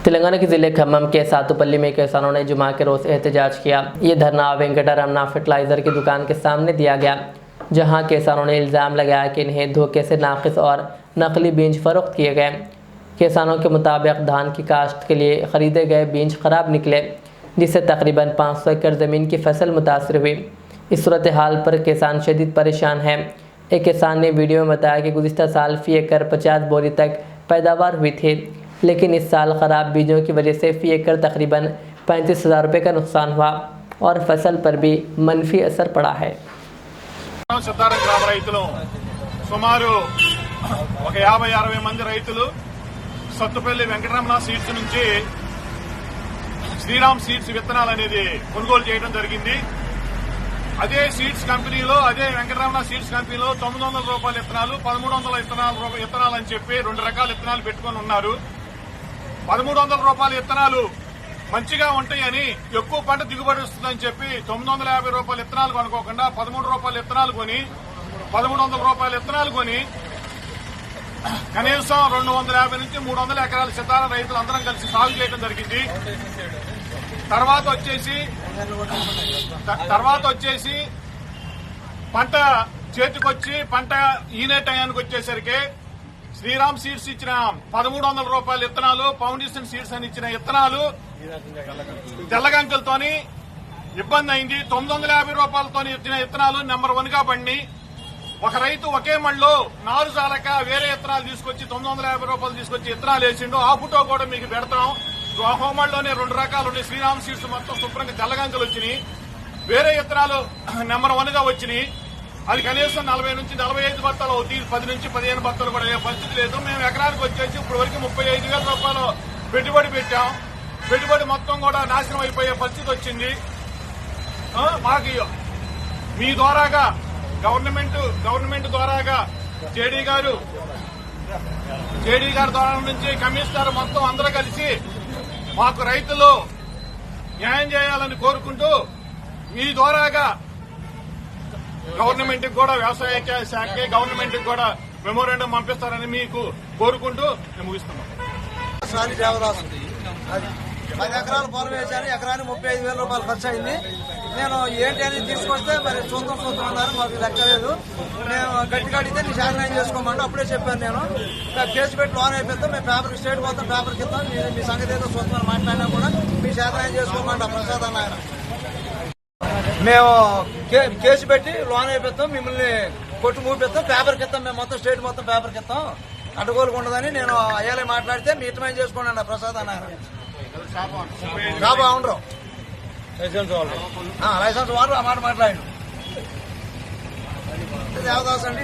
तेलंगाना के जिले खम्मम के सातुपल्ली में किसानों ने जुमा के रोज एहतजाज किया। ये धरना वेंकटरमना फर्टिलाइजर की दुकान के सामने दिया गया, जहां किसानों ने इल्ज़ाम लगाया कि इन्हें धोखे से नाकिस और नकली बीज फरोख्त किए गए। किसानों के मुताबिक धान की काश्त के लिए ख़रीदे गए बीज ख़राब निकले, जिससे तकरीबन 500 एकड़ ज़मीन की फसल मुतासर हुई। इस सूरत हाल पर किसान शदीद परेशान है। एक किसान ने वीडियो में बताया कि गुज़िश्ता साल फी एकड़ 50 बोरी तक पैदावार हुई थी, लेकिन इस साल ख़राब बीजों की वजह से फी एकड़ तकरीबन 35,000 रुपये का नुकसान हुआ और फसल पर भी मनफी असर पड़ा है। సుమారు 50-60 మంది రైతులు సత్తుపల్లి వెంకటరమణ సీడ్స్ నుంచి శ్రీరామ్ సీడ్స్ విత్తనాలు అనేది కొనుగోలు చేయడం జరిగింది. అదే సీడ్స్ కంపెనీలో, అదే వెంకటరమణ సీడ్స్ కంపెనీలో 900 రూపాయల విత్తనాలు, 1300 విత్తనాలు అని చెప్పి రెండు రకాల విత్తనాలు పెట్టుకుని ఉన్నారు. 1300 రూపాయల విత్తనాలు మంచిగా ఉంటాయని, ఎక్కువ పంట దిగుబడి వస్తుందని చెప్పి 950 రూపాయల విత్తనాలు కొనుక్కోకుండా 13 రూపాయల విత్తనాలు కొని 1300 రూపాయల విత్తనాలు కొని కనీసం 250 నుంచి 300 ఎకరాల సితార రైతులు అందరం కలిసి సాగు చేయడం జరిగింది. తర్వాత వచ్చేసి పంట చేతికొచ్చి పంట ఈనే టయానికి వచ్చేసరికి శ్రీరామ్ సీడ్స్ ఇచ్చిన 1300 రూపాయల విత్తనాలు, ఫౌండేషన్ సీడ్స్ అని ఇచ్చిన విత్తనాలు తెల్లగంకలతోని ఇబ్బంది అయింది. 950 రూపాయలతో ఇచ్చిన విత్తనాలు నెంబర్ 1 గా పడి ఒక రైతు ఒకే మళ్ళీ నారు చాలక వేరే విత్తనాలు తీసుకొచ్చి 950 రూపాయలు తీసుకొచ్చి విత్తనాలు వేసిండు. ఆ ఫోటో కూడా మీకు పెడతాం. హోమల్లోనే 2 రకాలు ఉన్నాయి. శ్రీరామ్ సీడ్స్ మొత్తం శుభ్రంగా తెల్లగంకలు వచ్చినాయి, వేరే విత్తనాలు నెంబర్ 1 గా వచ్చినాయి. అది కనీసం 40 నుంచి 45 బత్తాలు అవుతాయి, 10 నుంచి 15 బత్తాలు కూడా అయ్యే పరిస్థితి లేదు. మేము ఎకరానికి వచ్చేసి ఇప్పుడు వరకు 35,000 రూపాయలు పెట్టుబడి పెట్టాం. పెట్టుబడి మొత్తం కూడా నాశనం అయిపోయే పరిస్థితి వచ్చింది. మాకు మీ ద్వారాగా గవర్నమెంట్ ద్వారాగా జేడీ గారి ద్వారా నుంచి కమిషనర్ మొత్తం అందరూ కలిసి మాకు రైతులు న్యాయం చేయాలని కోరుకుంటూ మీ ద్వారాగా గవర్నమెంట్ కూడా, వ్యవసాయ శాఖ గవర్నమెంట్ కూడా మెమోరాండం పంపిస్తారని మీకు కోరుకుంటూ నేను ముగిస్తున్నాను. 10 ఎకరాలు పొలం వేశాను. ఎకరానికి 35,000 రూపాయలు ఖర్చు అయింది. నేను ఏంటి అని తీసుకొస్తే మరి చూద్దాం అన్నారు, మాకు లెక్కలేదు. నేను గట్టిగా అడిగితే నీ శాఖ చేసుకోమంటే అప్పుడే చెప్పాను. నేను కేసు పెట్టి లోన్ అయిపోతాం, మేము పేపర్ స్టేట్ పోతాం, పేపర్కి ఇస్తాం, మీ సంగతి ఏదో చూస్తాం మాట్లాడినా కూడా మీ శాఖ చేసుకోమంట ప్రసాద్ అన్న ఆయన. మేము కేసు పెట్టి లోన్ అయిపోతాం, మిమ్మల్ని కొట్టు మూపిస్తాం, పేపర్కి ఇస్తాం, మేము మొత్తం స్టేట్ మొత్తం పేపర్కి ఇస్తాం, అడ్డుగోలుగా ఉండదని నేను అయ్యాలే మాట్లాడితే మీ ఇష్టమైన చేసుకోండి అన్న ప్రసాద్ అన్న ఆయన. రాబా ఉండరు లైసెన్స్ వాళ్ళు ఆ మాట మాట్లాడి దేవదాస్ అండి.